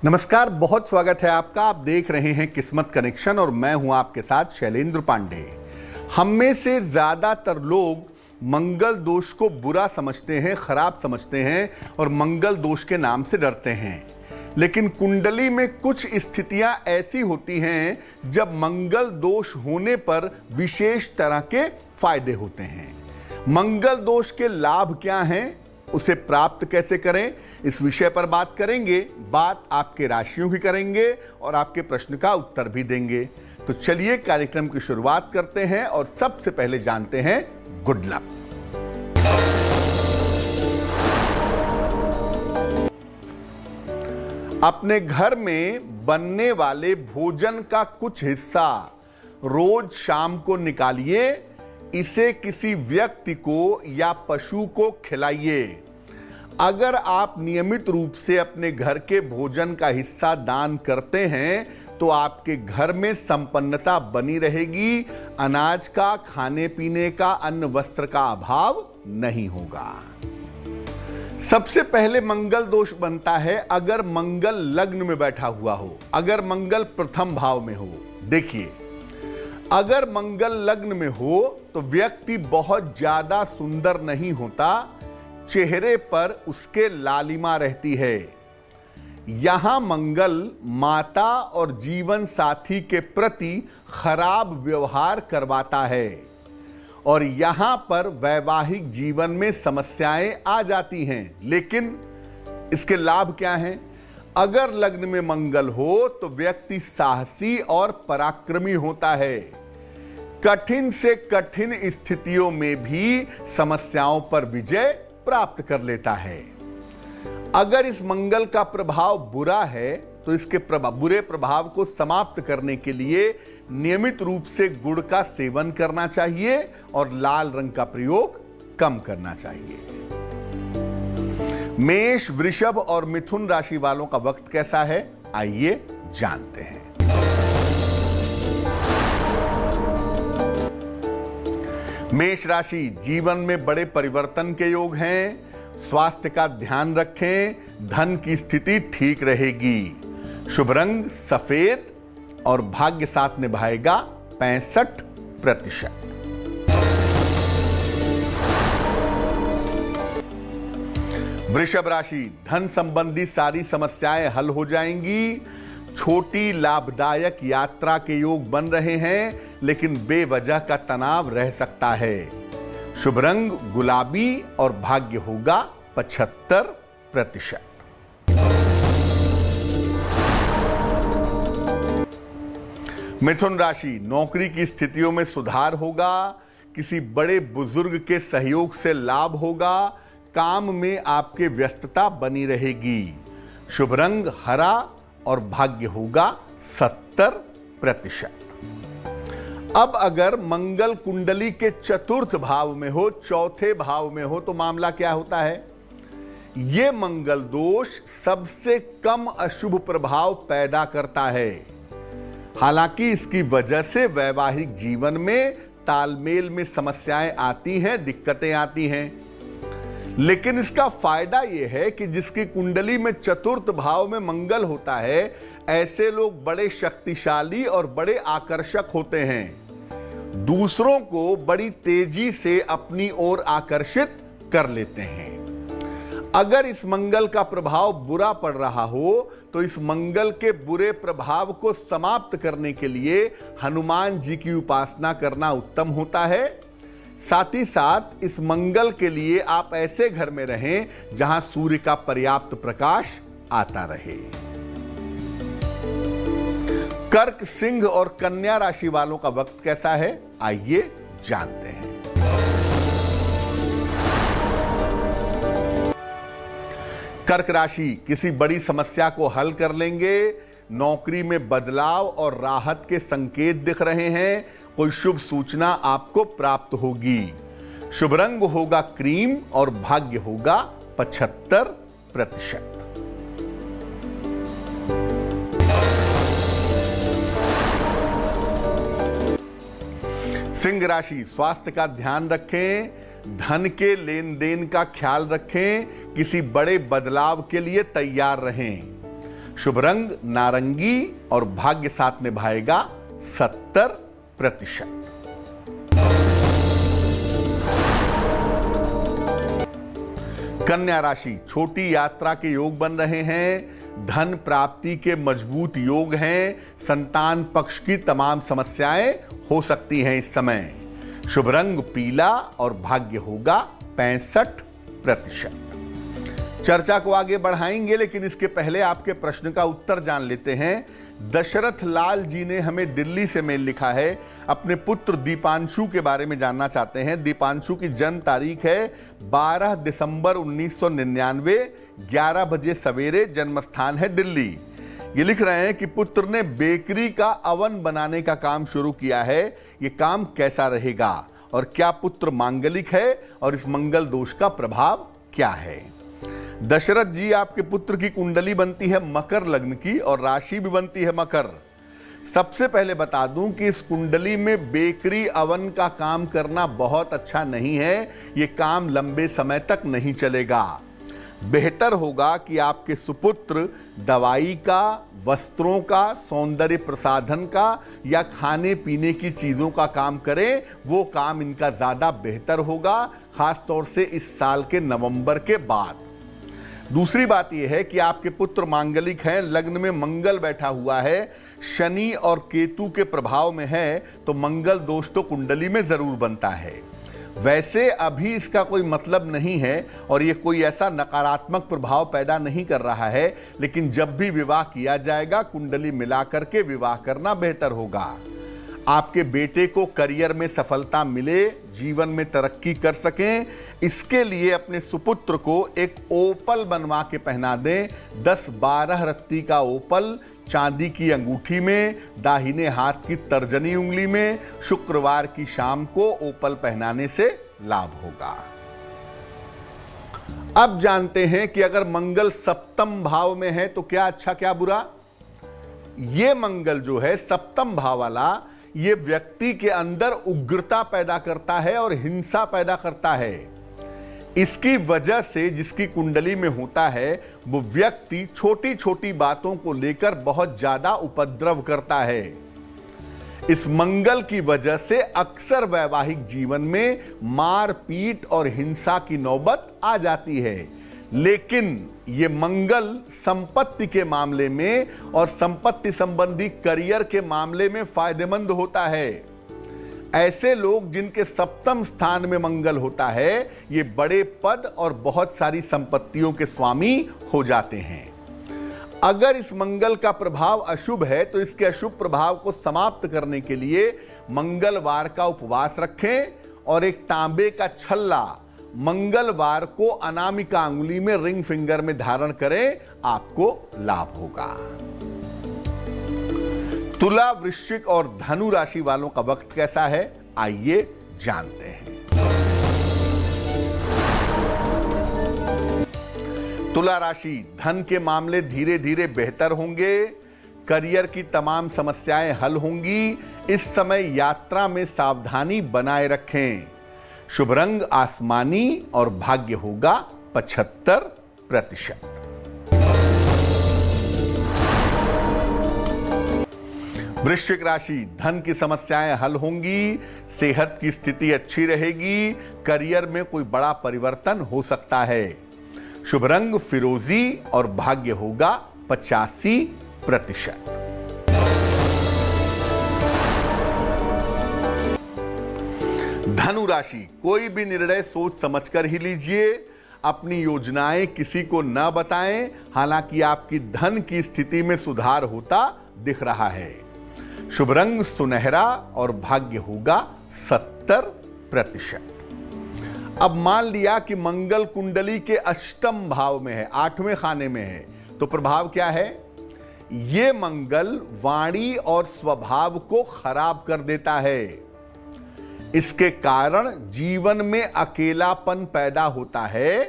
नमस्कार, बहुत स्वागत है आपका। आप देख रहे हैं किस्मत कनेक्शन और मैं हूं आपके साथ शैलेंद्र पांडे। हम में से ज्यादातर लोग मंगल दोष को बुरा समझते हैं, खराब समझते हैं और मंगल दोष के नाम से डरते हैं। लेकिन कुंडली में कुछ स्थितियां ऐसी होती हैं जब मंगल दोष होने पर विशेष तरह के फायदे होते हैं। मंगल दोष के लाभ क्या हैं, उसे प्राप्त कैसे करें, इस विषय पर बात करेंगे। बात आपके राशियों की करेंगे और आपके प्रश्न का उत्तर भी देंगे। तो चलिए कार्यक्रम की शुरुआत करते हैं और सबसे पहले जानते हैं गुड लक। अपने घर में बनने वाले भोजन का कुछ हिस्सा रोज शाम को निकालिए, इसे किसी व्यक्ति को या पशु को खिलाइए। अगर आप नियमित रूप से अपने घर के भोजन का हिस्सा दान करते हैं तो आपके घर में संपन्नता बनी रहेगी। अनाज का, खाने पीने का, अन्न वस्त्र का अभाव नहीं होगा। सबसे पहले मंगल दोष बनता है अगर मंगल लग्न में बैठा हुआ हो, अगर मंगल प्रथम भाव में हो। देखिए, अगर मंगल लग्न में हो तो व्यक्ति बहुत ज्यादा सुंदर नहीं होता, चेहरे पर उसके लालिमा रहती है। यहां मंगल माता और जीवन साथी के प्रति खराब व्यवहार करवाता है और यहां पर वैवाहिक जीवन में समस्याएं आ जाती हैं। लेकिन इसके लाभ क्या हैं? अगर लग्न में मंगल हो तो व्यक्ति साहसी और पराक्रमी होता है। कठिन से कठिन स्थितियों में भी समस्याओं पर विजय प्राप्त कर लेता है। अगर इस मंगल का प्रभाव बुरा है तो इसके बुरे प्रभाव को समाप्त करने के लिए नियमित रूप से गुड़ का सेवन करना चाहिए और लाल रंग का प्रयोग कम करना चाहिए। मेष, वृषभ और मिथुन राशि वालों का वक्त कैसा है, आइए जानते हैं। मेष राशि, जीवन में बड़े परिवर्तन के योग हैं। स्वास्थ्य का ध्यान रखें, धन की स्थिति ठीक रहेगी। शुभ रंग सफेद और भाग्य साथ निभाएगा 65%। वृषभ राशि, धन संबंधी सारी समस्याएं हल हो जाएंगी। छोटी लाभदायक यात्रा के योग बन रहे हैं, लेकिन बेवजह का तनाव रह सकता है। शुभ रंग गुलाबी और भाग्य होगा 75%। मिथुन राशि, नौकरी की स्थितियों में सुधार होगा। किसी बड़े बुजुर्ग के सहयोग से लाभ होगा। काम में आपके व्यस्तता बनी रहेगी। शुभ रंग हरा और भाग्य होगा 70%। अब अगर मंगल कुंडली के चतुर्थ भाव में हो, चौथे भाव में हो, तो मामला क्या होता है? यह मंगल दोष सबसे कम अशुभ प्रभाव पैदा करता है। हालांकि इसकी वजह से वैवाहिक जीवन में तालमेल में समस्याएं आती हैं, दिक्कतें आती हैं। लेकिन इसका फायदा यह है कि जिसकी कुंडली में चतुर्थ भाव में मंगल होता है, ऐसे लोग बड़े शक्तिशाली और बड़े आकर्षक होते हैं। दूसरों को बड़ी तेजी से अपनी ओर आकर्षित कर लेते हैं। अगर इस मंगल का प्रभाव बुरा पड़ रहा हो तो इस मंगल के बुरे प्रभाव को समाप्त करने के लिए हनुमान जी की उपासना करना उत्तम होता है। साथ ही साथ इस मंगल के लिए आप ऐसे घर में रहें जहां सूर्य का पर्याप्त प्रकाश आता रहे। कर्क, सिंह और कन्या राशि वालों का वक्त कैसा है, आइए जानते हैं। कर्क राशि, किसी बड़ी समस्या को हल कर लेंगे। नौकरी में बदलाव और राहत के संकेत दिख रहे हैं। कोई शुभ सूचना आपको प्राप्त होगी। शुभ रंग होगा क्रीम और भाग्य होगा 75%। सिंह राशि, स्वास्थ्य का ध्यान रखें, धन के लेन देन का ख्याल रखें, किसी बड़े बदलाव के लिए तैयार रहें। शुभ रंग नारंगी और भाग्य साथ निभाएगा 70%। कन्या राशि, छोटी यात्रा के योग बन रहे हैं, धन प्राप्ति के मजबूत योग हैं, संतान पक्ष की तमाम समस्याएं हो सकती हैं इस समय। शुभ रंग पीला और भाग्य होगा 65%। चर्चा को आगे बढ़ाएंगे, लेकिन इसके पहले आपके प्रश्न का उत्तर जान लेते हैं। दशरथ लाल जी ने हमें दिल्ली से मेल लिखा है, अपने पुत्र दीपांशु के बारे में जानना चाहते हैं। दीपांशु की जन्म तारीख है 12 दिसंबर 1999, 11 बजे सवेरे, जन्म स्थान है दिल्ली। ये लिख रहे हैं कि पुत्र ने बेकरी का अवन बनाने का काम शुरू किया है, ये काम कैसा रहेगा और क्या पुत्र मांगलिक है और इस मंगल दोष का प्रभाव क्या है। दशरथ जी, आपके पुत्र की कुंडली बनती है मकर लग्न की और राशि भी बनती है मकर। सबसे पहले बता दूं कि इस कुंडली में बेकरी अवन का काम करना बहुत अच्छा नहीं है, ये काम लंबे समय तक नहीं चलेगा। बेहतर होगा कि आपके सुपुत्र दवाई का, वस्त्रों का, सौंदर्य प्रसाधन का या खाने पीने की चीज़ों का काम करें, वो काम इनका ज़्यादा बेहतर होगा, खास तौर से इस साल के नवंबर के बाद। दूसरी बात यह है कि आपके पुत्र मांगलिक हैं, लग्न में मंगल बैठा हुआ है, शनि और केतु के प्रभाव में है, तो मंगल दोष तो कुंडली में जरूर बनता है। वैसे अभी इसका कोई मतलब नहीं है और ये कोई ऐसा नकारात्मक प्रभाव पैदा नहीं कर रहा है, लेकिन जब भी विवाह किया जाएगा कुंडली मिला करके विवाह करना बेहतर होगा। आपके बेटे को करियर में सफलता मिले, जीवन में तरक्की कर सकें, इसके लिए अपने सुपुत्र को एक ओपल बनवा के पहना दें। 10-12 रत्ती का ओपल चांदी की अंगूठी में, दाहिने हाथ की तर्जनी उंगली में, शुक्रवार की शाम को ओपल पहनाने से लाभ होगा। अब जानते हैं कि अगर मंगल सप्तम भाव में है तो क्या अच्छा क्या बुरा। ये मंगल जो है सप्तम भाव वाला, ये व्यक्ति के अंदर उग्रता पैदा करता है और हिंसा पैदा करता है। इसकी वजह से जिसकी कुंडली में होता है वो व्यक्ति छोटी छोटी बातों को लेकर बहुत ज्यादा उपद्रव करता है। इस मंगल की वजह से अक्सर वैवाहिक जीवन में मारपीट और हिंसा की नौबत आ जाती है। लेकिन ये मंगल संपत्ति के मामले में और संपत्ति संबंधी करियर के मामले में फायदेमंद होता है। ऐसे लोग जिनके सप्तम स्थान में मंगल होता है, ये बड़े पद और बहुत सारी संपत्तियों के स्वामी हो जाते हैं। अगर इस मंगल का प्रभाव अशुभ है तो इसके अशुभ प्रभाव को समाप्त करने के लिए मंगलवार का उपवास रखें और एक तांबे का छल्ला मंगलवार को अनामिका अंगुली में रिंग फिंगर में धारण करें, आपको लाभ होगा। तुला, वृश्चिक और धनु राशि वालों का वक्त कैसा है, आइए जानते हैं। तुला राशि, धन के मामले धीरे धीरे बेहतर होंगे, करियर की तमाम समस्याएं हल होंगी। इस समय यात्रा में सावधानी बनाए रखें। शुभ रंग आसमानी और भाग्य होगा 75%। वृश्चिक राशि, धन की समस्याएं हल होंगी, सेहत की स्थिति अच्छी रहेगी, करियर में कोई बड़ा परिवर्तन हो सकता है। शुभ रंग फिरोजी और भाग्य होगा 85%। धनु राशि, कोई भी निर्णय सोच समझकर ही लीजिए, अपनी योजनाएं किसी को न बताएं। हालांकि आपकी धन की स्थिति में सुधार होता दिख रहा है। शुभ रंग सुनहरा और भाग्य होगा 70%। अब मान लिया कि मंगल कुंडली के अष्टम भाव में है, 8वें खाने में है, तो प्रभाव क्या है। ये मंगल वाणी और स्वभाव को खराब कर देता है। इसके कारण जीवन में अकेलापन पैदा होता है।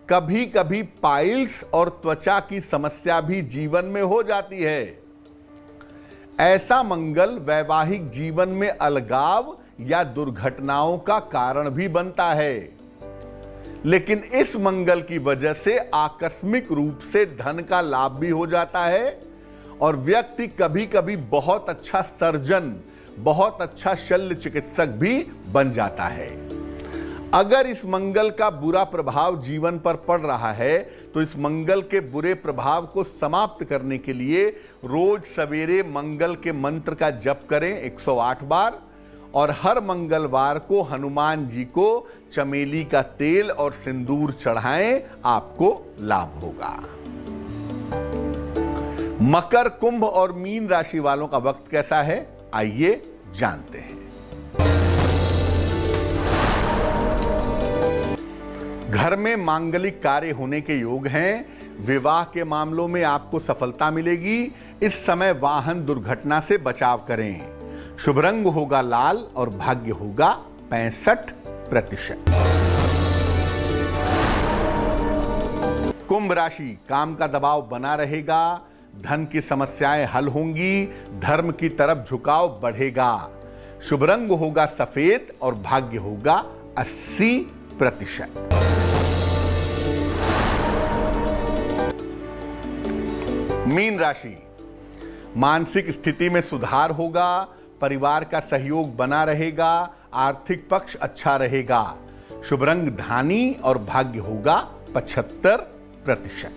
कभी कभी पाइल्स और त्वचा की समस्या भी जीवन में हो जाती है। ऐसा मंगल वैवाहिक जीवन में अलगाव या दुर्घटनाओं का कारण भी बनता है। लेकिन इस मंगल की वजह से आकस्मिक रूप से धन का लाभ भी हो जाता है और व्यक्ति कभी कभी बहुत अच्छा सर्जन, बहुत अच्छा शल्य चिकित्सक भी बन जाता है। अगर इस मंगल का बुरा प्रभाव जीवन पर पड़ रहा है तो इस मंगल के बुरे प्रभाव को समाप्त करने के लिए रोज सवेरे मंगल के मंत्र का जप करें 108 बार और हर मंगलवार को हनुमान जी को चमेली का तेल और सिंदूर चढ़ाएं, आपको लाभ होगा। मकर, कुंभ और मीन राशि वालों का वक्त कैसा है, आइए जानते हैं। घर में मांगलिक कार्य होने के योग हैं। विवाह के मामलों में आपको सफलता मिलेगी। इस समय वाहन दुर्घटना से बचाव करें। शुभ रंग होगा लाल और भाग्य होगा 65%। कुंभ राशि, काम का दबाव बना रहेगा, धन की समस्याएं हल होंगी, धर्म की तरफ झुकाव बढ़ेगा। शुभ रंग होगा सफेद और भाग्य होगा 80%। मीन राशि, मानसिक स्थिति में सुधार होगा, परिवार का सहयोग बना रहेगा, आर्थिक पक्ष अच्छा रहेगा। शुभ रंग धानी और भाग्य होगा 75%।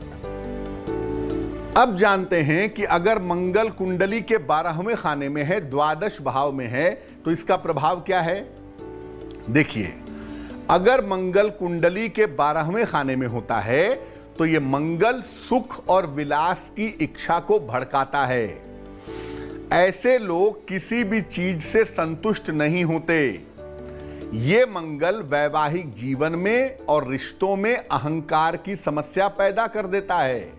अब जानते हैं कि अगर मंगल कुंडली के 12वें खाने में है, द्वादश भाव में है, तो इसका प्रभाव क्या है। देखिए, अगर मंगल कुंडली के 12वें खाने में होता है तो यह मंगल सुख और विलास की इच्छा को भड़काता है। ऐसे लोग किसी भी चीज से संतुष्ट नहीं होते। ये मंगल वैवाहिक जीवन में और रिश्तों में अहंकार की समस्या पैदा कर देता है।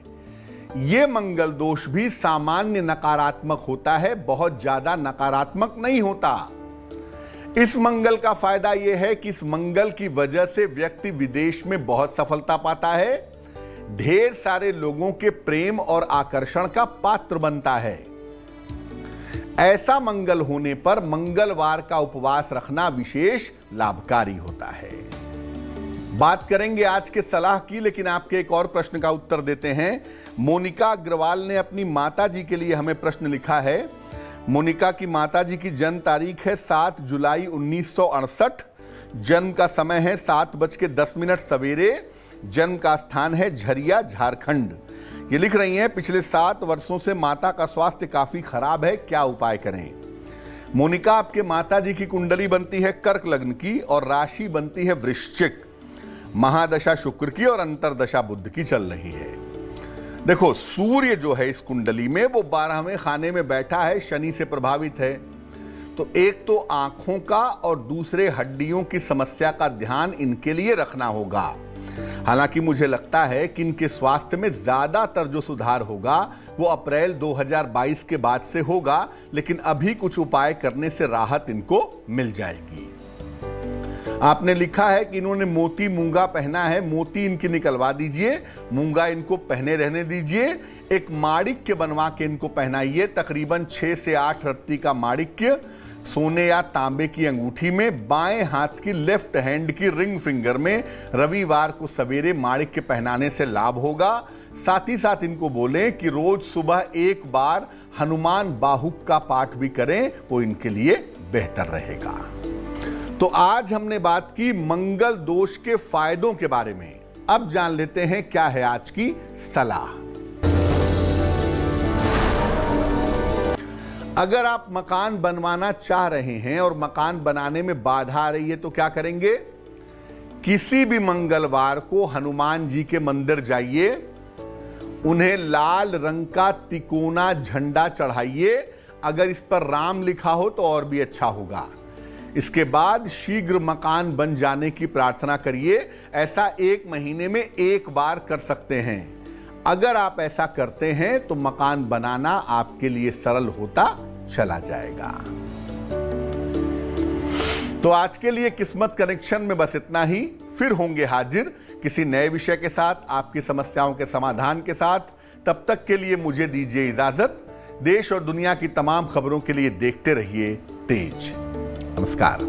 ये मंगल दोष भी सामान्य नकारात्मक होता है, बहुत ज्यादा नकारात्मक नहीं होता। इस मंगल का फायदा यह है कि इस मंगल की वजह से व्यक्ति विदेश में बहुत सफलता पाता है, ढेर सारे लोगों के प्रेम और आकर्षण का पात्र बनता है। ऐसा मंगल होने पर मंगलवार का उपवास रखना विशेष लाभकारी होता है। बात करेंगे आज के सलाह की, लेकिन आपके एक और प्रश्न का उत्तर देते हैं। मोनिका अग्रवाल ने अपनी माताजी के लिए हमें प्रश्न लिखा है। मोनिका की माताजी की जन्म तारीख है 7 जुलाई 1968। जन्म का समय है 7:10 सवेरे। जन्म का स्थान है झरिया, झारखंड। ये लिख रही हैं, पिछले 7 वर्षों से माता का स्वास्थ्य काफी खराब है, क्या उपाय करें। मोनिका, आपके माताजी की कुंडली बनती है कर्क लग्न की और राशि बनती है वृश्चिक। महादशा शुक्र की और अंतरदशा बुध की चल रही है। देखो, सूर्य जो है इस कुंडली में वो 12वें खाने में बैठा है, शनि से प्रभावित है। तो एक तो आंखों का और दूसरे हड्डियों की समस्या का ध्यान इनके लिए रखना होगा। हालांकि मुझे लगता है कि इनके स्वास्थ्य में ज्यादातर जो सुधार होगा वो अप्रैल 2022 के बाद से होगा, लेकिन अभी कुछ उपाय करने से राहत इनको मिल जाएगी। आपने लिखा है कि इन्होंने मोती मूंगा पहना है, मोती इनकी निकलवा दीजिए, मूंगा इनको पहने रहने दीजिए। एक माणिक्य बनवा के इनको पहनाइए, तकरीबन 6 से 8 रत्ती का माणिक्य सोने या तांबे की अंगूठी में, बाएं हाथ की लेफ्ट हैंड की रिंग फिंगर में रविवार को सवेरे माणिक्य पहनाने से लाभ होगा। साथ ही साथ इनको बोलें कि रोज सुबह एक बार हनुमान बाहुक का पाठ भी करें, वो इनके लिए बेहतर रहेगा। तो आज हमने बात की मंगल दोष के फायदों के बारे में। अब जान लेते हैं क्या है आज की सलाह। अगर आप मकान बनवाना चाह रहे हैं और मकान बनाने में बाधा आ रही है तो क्या करेंगे। किसी भी मंगलवार को हनुमान जी के मंदिर जाइए, उन्हें लाल रंग का तिकोना झंडा चढ़ाइए। अगर इस पर राम लिखा हो तो और भी अच्छा होगा। इसके बाद शीघ्र मकान बन जाने की प्रार्थना करिए। ऐसा 1 महीने में 1 बार कर सकते हैं। अगर आप ऐसा करते हैं तो मकान बनाना आपके लिए सरल होता चला जाएगा। तो आज के लिए किस्मत कनेक्शन में बस इतना ही। फिर होंगे हाजिर किसी नए विषय के साथ, आपकी समस्याओं के समाधान के साथ। तब तक के लिए मुझे दीजिए इजाजत। देश और दुनिया की तमाम खबरों के लिए देखते रहिए तेज। नमस्कार।